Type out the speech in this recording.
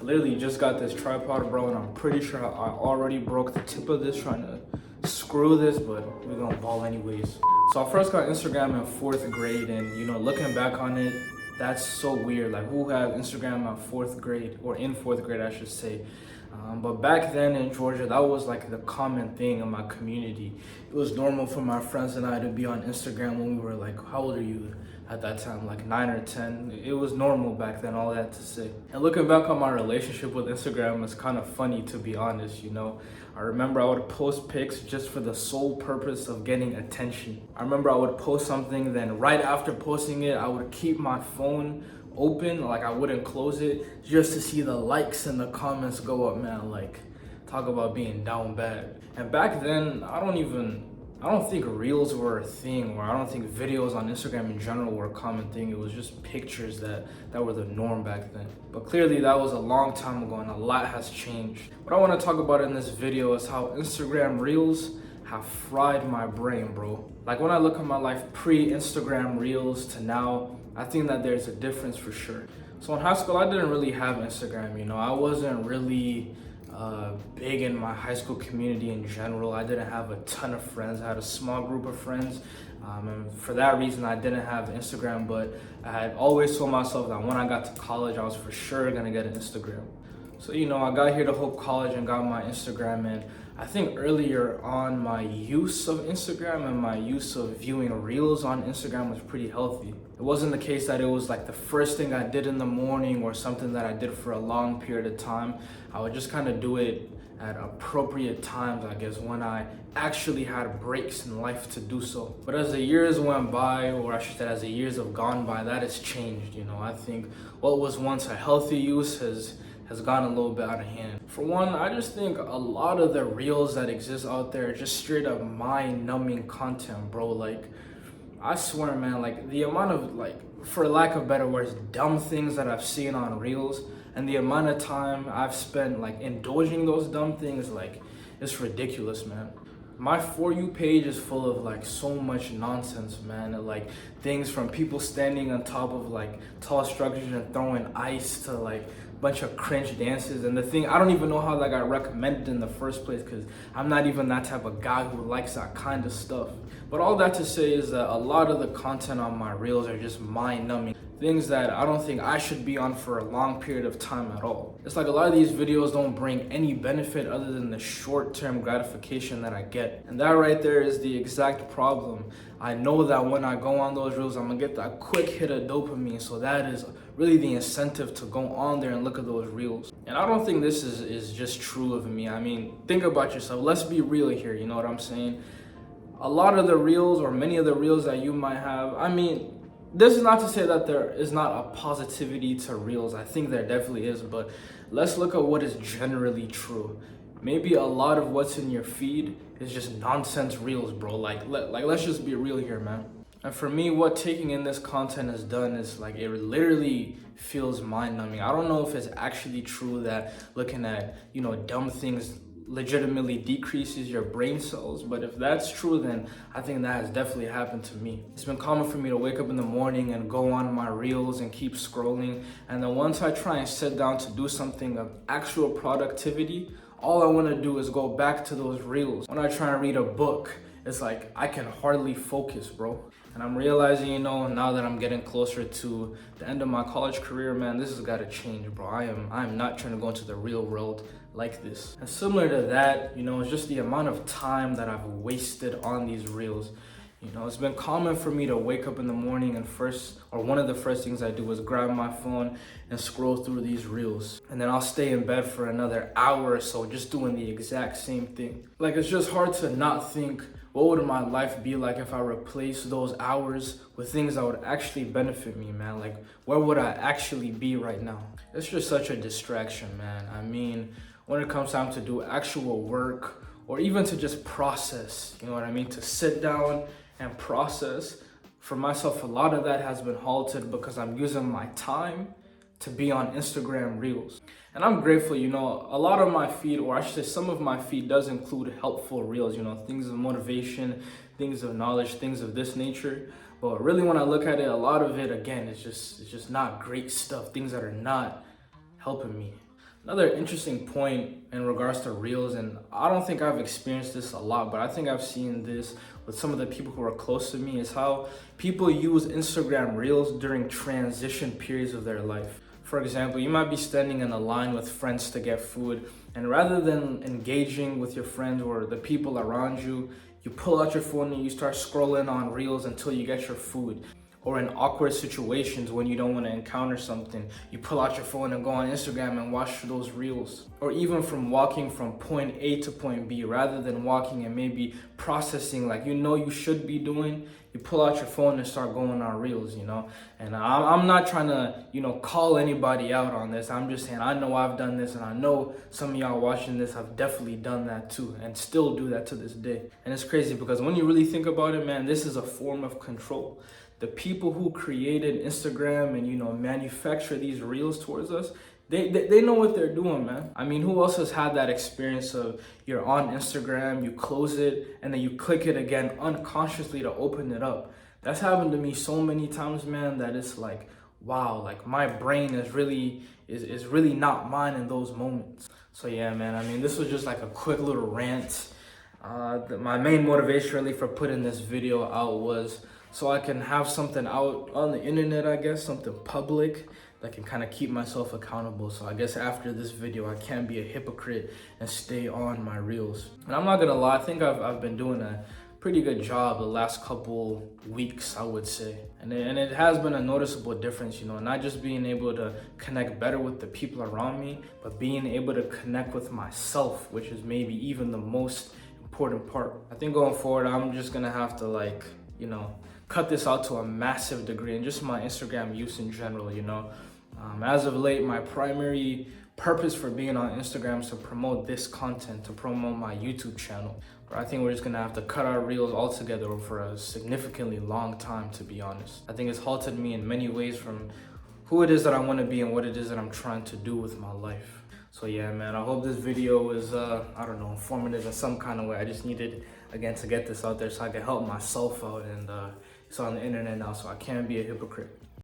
literally just got this tripod, bro, and I'm pretty sure I already broke the tip of this trying to screw this, but we're gonna ball anyways. So I first got Instagram in 4th grade, and you know, looking back on it, that's so weird. Like, who had Instagram in 4th grade, or in 4th grade, I should say. But back then in Georgia, that was like the common thing in my community. It was normal for my friends and I to be on Instagram when we were like, how old are you at that time? Like 9 or 10. It was normal back then, all that to say. And looking back on my relationship with Instagram, it's kind of funny, to be honest, you know. I remember I would post pics just for the sole purpose of getting attention. I remember I would post something, then right after posting it, I would keep my phone open, like I wouldn't close it, just to see the likes and the comments go up, man. Like, talk about being down bad. And back then, I don't think reels were a thing, or I don't think videos on Instagram in general were a common thing. It was just pictures that were the norm back then. But clearly that was a long time ago and a lot has changed. What I want to talk about in this video is how Instagram reels have fried my brain, bro. Like, when I look at my life pre-Instagram reels to now, I think that there's a difference for sure. So in high school, I didn't really have Instagram, you know. I wasn't really big in my high school community in general. I didn't have a ton of friends. I had a small group of friends. And for that reason, I didn't have Instagram, but I had always told myself that when I got to college, I was for sure gonna get an Instagram. So, you know, I got here to Hope College and got my Instagram, and I think earlier on, my use of Instagram and my use of viewing reels on Instagram was pretty healthy. It wasn't the case that it was like the first thing I did in the morning or something that I did for a long period of time. I would just kind of do it at appropriate times, I guess, when I actually had breaks in life to do so. But as the years went by, or I should say as the years have gone by, that has changed, you know. I think what was once a healthy use has gotten a little bit out of hand. For one, I just think a lot of the reels that exist out there are just straight up mind-numbing content, bro. Like, I swear, man, like, the amount of, like, for lack of better words, dumb things that I've seen on reels, and the amount of time I've spent, like, indulging those dumb things, like, it's ridiculous, man. My For You page is full of, like, so much nonsense, man. Like, things from people standing on top of, like, tall structures and throwing ice to, like, bunch of cringe dances. And the thing, I don't even know how that got recommended in the first place, because I'm not even that type of guy who likes that kind of stuff. But all that to say is that a lot of the content on my reels are just mind-numbing, things that I don't think I should be on for a long period of time at all. It's like a lot of these videos don't bring any benefit other than the short-term gratification that I get. And that right there is the exact problem. I know that when I go on those reels, I'm gonna get that quick hit of dopamine, so that is really the incentive to go on there and look at those reels. And I don't think this is just true of me. I mean, think about yourself. Let's be real here, you know what I'm saying? A lot of the reels, or many of the reels that you might have, I mean, this is not to say that there is not a positivity to reels. I think there definitely is, but let's look at what is generally true. Maybe a lot of what's in your feed is just nonsense reels, bro. Like let's just be real here, man. And for me, what taking in this content has done is, like, it literally feels mind-numbing. I don't know if it's actually true that looking at, you know, dumb things legitimately decreases your brain cells, but if that's true, then I think that has definitely happened to me. It's been common for me to wake up in the morning and go on my reels and keep scrolling, and then once I try and sit down to do something of actual productivity, all I want to do is go back to those reels. When I try and read a book, it's like I can hardly focus, bro. And I'm realizing, you know, now that I'm getting closer to the end of my college career, man, this has got to change, bro. I am not trying to go into the real world like this. And similar to that, you know, it's just the amount of time that I've wasted on these reels. You know, it's been common for me to wake up in the morning and one of the first things I do is grab my phone and scroll through these reels. And then I'll stay in bed for another hour or so just doing the exact same thing. Like, it's just hard to not think, what would my life be like if I replaced those hours with things that would actually benefit me, man? Like, where would I actually be right now? It's just such a distraction, man. I mean, when it comes time to do actual work, or even to just process, you know what I mean? To sit down and process, for myself, a lot of that has been halted because I'm using my time to be on Instagram reels. And I'm grateful, you know, a lot of my feed, or I should say some of my feed, does include helpful reels, you know, things of motivation, things of knowledge, things of this nature. But really, when I look at it, a lot of it, again, it's just not great stuff, things that are not helping me. Another interesting point in regards to reels, and I don't think I've experienced this a lot, but I think I've seen this with some of the people who are close to me, is how people use Instagram reels during transition periods of their life. For example, you might be standing in a line with friends to get food, and rather than engaging with your friends or the people around you, you pull out your phone and you start scrolling on reels until you get your food. Or in awkward situations when you don't want to encounter something, you pull out your phone and go on Instagram and watch those reels. Or even from walking from point A to point B, rather than walking and maybe processing like you should be doing, you pull out your phone and start going on reels, And I'm not trying to, call anybody out on this. I'm just saying I know I've done this, and I know some of y'all watching this have definitely done that too and still do that to this day. And it's crazy because when you really think about it, man, this is a form of control. The people who created Instagram and manufacture these reels towards us, they know what they're doing, man. I mean, who else has had that experience of you're on Instagram, you close it, and then you click it again unconsciously to open it up? That's happened to me so many times, man, that it's like, wow, like my brain is really not mine in those moments. So yeah, man, I mean, this was just like a quick little rant. My main motivation really for putting this video out was so I can have something out on the internet, I guess, something public that can kind of keep myself accountable. So I guess after this video, I can't be a hypocrite and stay on my reels. And I'm not gonna lie, I think I've been doing a pretty good job the last couple weeks, I would say. And it has been a noticeable difference, not just being able to connect better with the people around me, but being able to connect with myself, which is maybe even the most important part. I think going forward, I'm just gonna have to cut this out to a massive degree, and just my Instagram use in general, As of late, my primary purpose for being on Instagram is to promote this content, to promote my YouTube channel. But I think we're just gonna have to cut our reels altogether for a significantly long time, to be honest. I think it's halted me in many ways from who it is that I want to be and what it is that I'm trying to do with my life. So yeah, man, I hope this video is, informative in some kind of way. I just needed, again, to get this out there so I can help myself out, and it's on the internet now, so I can't be a hypocrite.